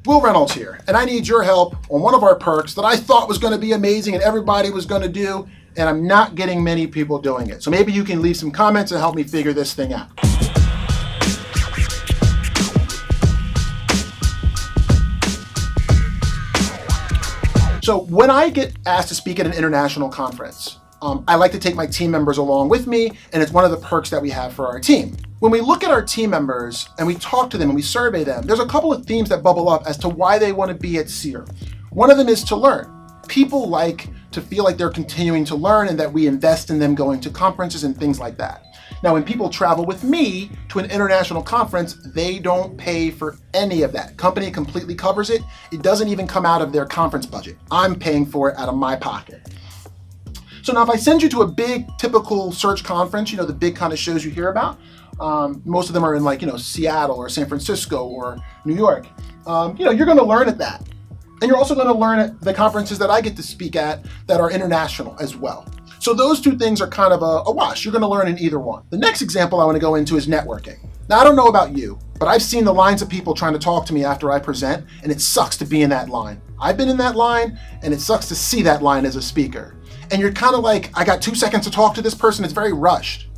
Will Reynolds here, and I need your help on one of our perks that I thought was going to be amazing and everybody was going to do, and I'm not getting many people doing it. So maybe you can leave some comments and help me figure this thing out. So when I get asked to speak at an international conference, I like to take my team members along with me, and it's one of the perks that we have for our team. When we look at our team members and we talk to them and we survey them, there's a couple of themes that bubble up as to why they want to be at Seer. One of them is to learn. People like to feel like they're continuing to learn and that we invest in them going to conferences and things like that. Now, when people travel with me to an international conference, they don't pay for any of that. Company completely covers it. It doesn't even come out of their conference budget. I'm paying for it out of my pocket. So now if I send you to a big typical search conference, the big kind of shows you hear about, most of them are in Seattle or San Francisco or New York. You're going to learn at that. And you're also going to learn at the conferences that I get to speak at that are international as well. So those two things are kind of a wash. You're going to learn in either one. The next example I want to go into is networking. Now, I don't know about you, but I've seen the lines of people trying to talk to me after I present, and it sucks to be in that line. I've been in that line, and it sucks to see that line as a speaker. And you're kind of like, I got 2 seconds to talk to this person. It's very rushed.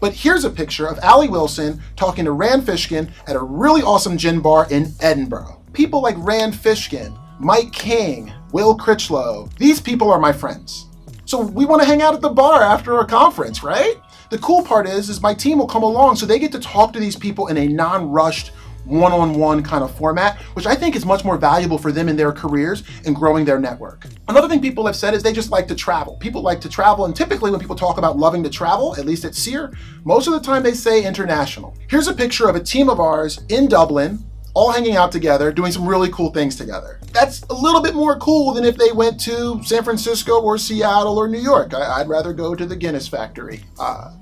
But here's a picture of Allie Wilson talking to Rand Fishkin at a really awesome gin bar in Edinburgh. People like Rand Fishkin, Mike King, Will Critchlow, these people are my friends. So we want to hang out at the bar after a conference, right? The cool part is my team will come along so they get to talk to these people in a non-rushed, one-on-one kind of format, which I think is much more valuable for them in their careers and growing their network. Another thing people have said is they just like to travel. People like to travel, and typically when people talk about loving to travel, at least at Seer, most of the time they say international. Here's a picture of a team of ours in Dublin, all hanging out together, doing some really cool things together. That's a little bit more cool than if they went to San Francisco or Seattle or New York. I'd rather go to the Guinness factory,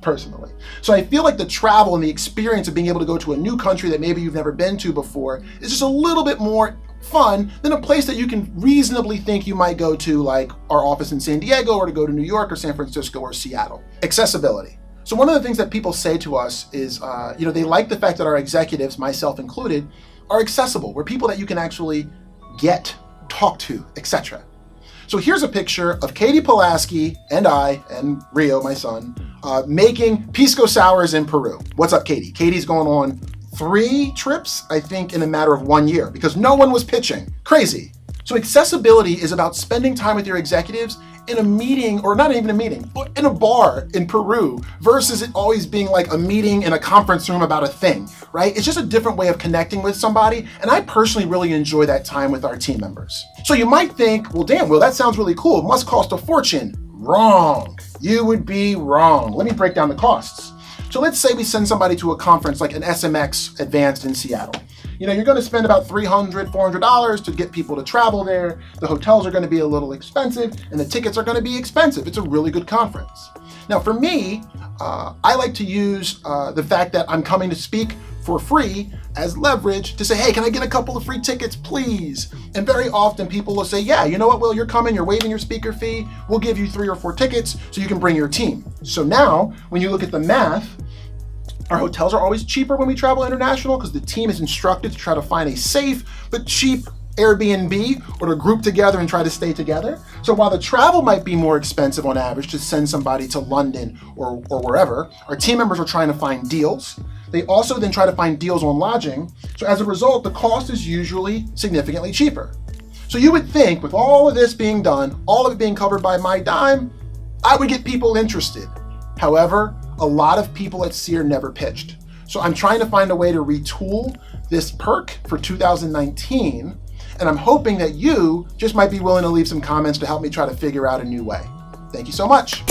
personally. So I feel like the travel and the experience of being able to go to a new country that maybe you've never been to before is just a little bit more fun than a place that you can reasonably think you might go to, like our office in San Diego, or to go to New York or San Francisco or Seattle. Accessibility. So one of the things that people say to us is, they like the fact that our executives, myself included, are accessible. We're people that you can actually get, talk to, etc. So here's a picture of Katie Pulaski and I, and Rio, my son, making pisco sours in Peru. What's up, Katie? Katie's going on 3 trips, I think, in a matter of 1 year because no one was pitching. Crazy. So accessibility is about spending time with your executives in a meeting, or not even a meeting, but in a bar in Peru, versus it always being like a meeting in a conference room about a thing, right? It's just a different way of connecting with somebody, and I personally really enjoy that time with our team members. So you might think, well, damn, Will, that sounds really cool. It must cost a fortune. Wrong. You would be wrong. Let me break down the costs. So let's say we send somebody to a conference like an SMX Advanced in Seattle. You're going to spend about $300, $400 to get people to travel there. The hotels are going to be a little expensive, and the tickets are going to be expensive. It's a really good conference. Now, for me, I like to use the fact that I'm coming to speak for free as leverage to say, hey, can I get a couple of free tickets, please? And very often people will say, yeah, you know what, Will, you're coming, you're waiving your speaker fee. We'll give you 3 or 4 tickets so you can bring your team. So now, when you look at the math, our hotels are always cheaper when we travel international because the team is instructed to try to find a safe but cheap Airbnb or to group together and try to stay together. So while the travel might be more expensive on average to send somebody to London or wherever, our team members are trying to find deals. They also then try to find deals on lodging. So as a result, the cost is usually significantly cheaper. So you would think with all of this being done, all of it being covered by my dime, I would get people interested. However, a lot of people at Seer never pitched. So I'm trying to find a way to retool this perk for 2019, and I'm hoping that you just might be willing to leave some comments to help me try to figure out a new way. Thank you so much.